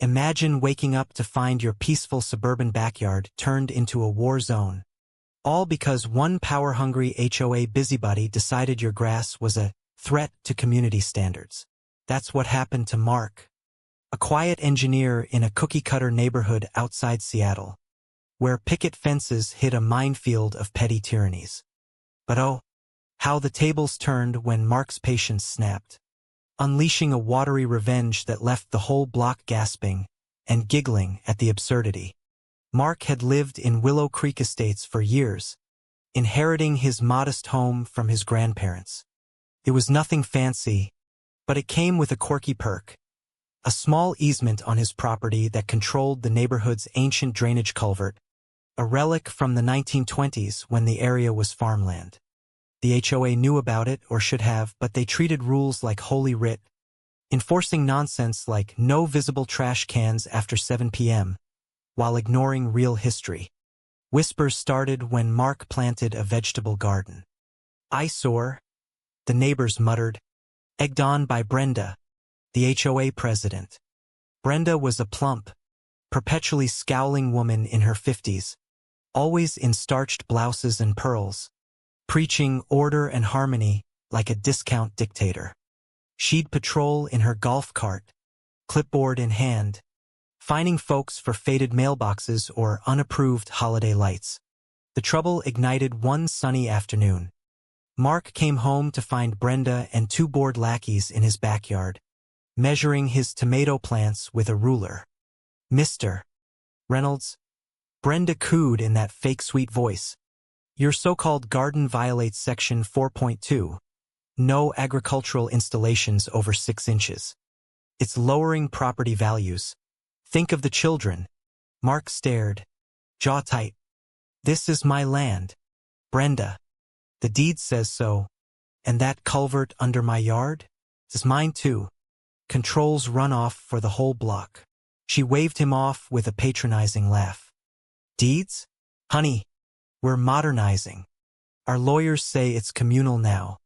Imagine waking up to find your peaceful suburban backyard turned into a war zone. All because one power-hungry HOA busybody decided your grass was a threat to community standards. That's what happened to Mark, a quiet engineer in a cookie-cutter neighborhood outside Seattle, where picket fences hid a minefield of petty tyrannies. But oh, how the tables turned when Mark's patience snapped, unleashing a watery revenge that left the whole block gasping and giggling at the absurdity. Mark had lived in Willow Creek Estates for years, inheriting his modest home from his grandparents. It was nothing fancy, but it came with a quirky perk, a small easement on his property that controlled the neighborhood's ancient drainage culvert, a relic from the 1920s when the area was farmland. The HOA knew about it, or should have, but they treated rules like holy writ, enforcing nonsense like no visible trash cans after 7 p.m., while ignoring real history. Whispers started when Mark planted a vegetable garden. "Eyesore," the neighbors muttered, egged on by Brenda, the HOA president. Brenda was a plump, perpetually scowling woman in her 50s, always in starched blouses and pearls, preaching order and harmony like a discount dictator. She'd patrol in her golf cart, clipboard in hand, fining folks for faded mailboxes or unapproved holiday lights. The trouble ignited one sunny afternoon. Mark came home to find Brenda and 2 bored lackeys in his backyard, measuring his tomato plants with a ruler. "Mr. Reynolds," Brenda cooed in that fake sweet voice, "your so-called garden violates Section 4.2. No agricultural installations over 6 inches. It's lowering property values. Think of the children." Mark stared, jaw tight. "This is my land, Brenda. The deed says so. And that culvert under my yard is mine too. Controls runoff for the whole block." She waved him off with a patronizing laugh. "Deeds? Honey, we're modernizing. Our lawyers say it's communal now.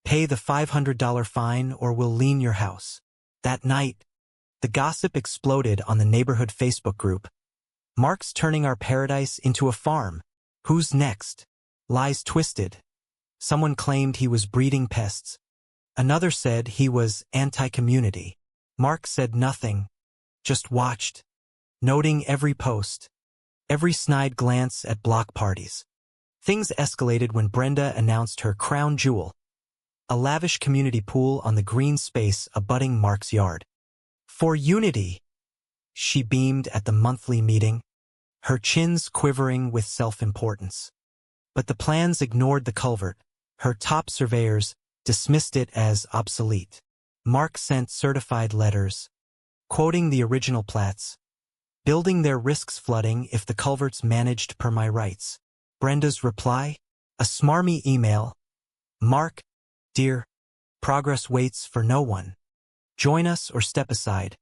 Pay the $500 fine or we'll lien your house." That night, the gossip exploded on the neighborhood Facebook group. "Mark's turning our paradise into a farm. Who's next?" Lies twisted. Someone claimed he was breeding pests. Another said he was anti-community. Mark said nothing, just watched, noting every post, every snide glance at block parties. Things escalated when Brenda announced her crown jewel, a lavish community pool on the green space abutting Mark's yard. "For unity," she beamed at the monthly meeting, her chins quivering with self-importance. But the plans ignored the culvert. Her top surveyors dismissed it as obsolete. Mark sent certified letters, quoting the original plats, building their risks flooding if the culvert's managed per my rights. Brenda's reply? A smarmy email. "Mark, dear, progress waits for no one. Join us or step aside.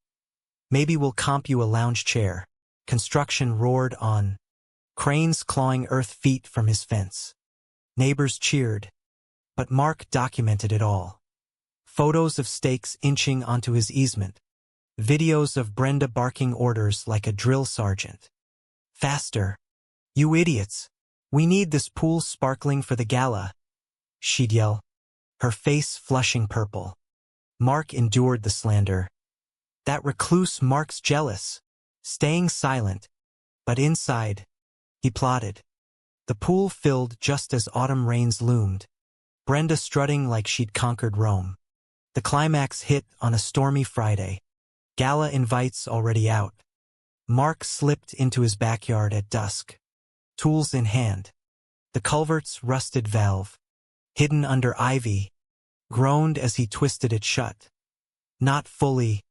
Maybe we'll comp you a lounge chair." Construction roared on, cranes clawing earth feet from his fence. Neighbors cheered, but Mark documented it all. Photos of stakes inching onto his easement. Videos of Brenda barking orders like a drill sergeant. "Faster, you idiots. We need this pool sparkling for the gala," she'd yell, her face flushing purple. Mark endured the slander. That recluse Mark's jealous, staying silent, but inside, he plotted. The pool filled just as autumn rains loomed, Brenda strutting like she'd conquered Rome. The climax hit on a stormy Friday. Gala invites already out. Mark slipped into his backyard at dusk, tools in hand. The culvert's rusted valve, hidden under ivy, groaned as he twisted it shut. Not fully,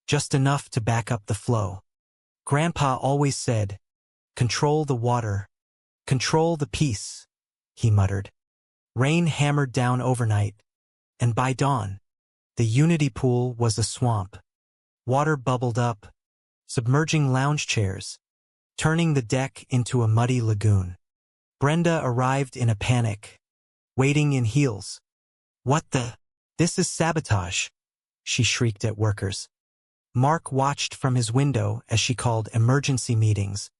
just enough to back up the flow. Grandpa always said, "Control the water, control the peace," he muttered. Rain hammered down overnight, and by dawn, the Unity pool was a swamp. Water bubbled up, submerging lounge chairs, turning the deck into a muddy lagoon. Brenda arrived in a panic, wading in heels. "What the? This is sabotage," she shrieked at workers. Mark watched from his window as she called emergency meetings,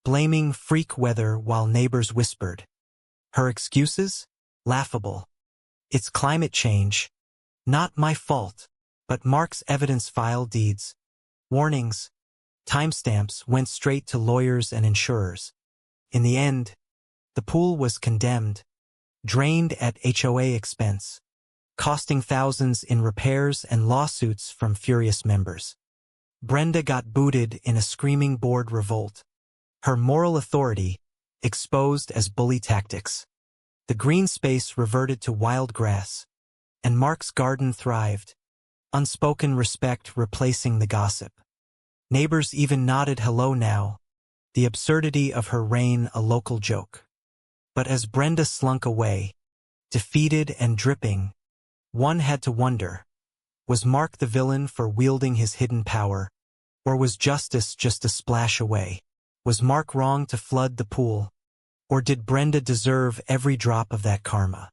blaming freak weather while neighbors whispered. Her excuses? Laughable. It's climate change. Not my fault. But Mark's evidence file deeds, warnings, timestamps went straight to lawyers and insurers. In the end, the pool was condemned, drained at HOA expense, costing thousands in repairs and lawsuits from furious members. Brenda got booted in a screaming board revolt, her moral authority exposed as bully tactics. The green space reverted to wild grass, and Mark's garden thrived, unspoken respect replacing the gossip. Neighbors even nodded hello now, the absurdity of her reign a local joke. But as Brenda slunk away, defeated and dripping, one had to wonder, was Mark the villain for wielding his hidden power, or was justice just a splash away? Was Mark wrong to flood the pool, or did Brenda deserve every drop of that karma?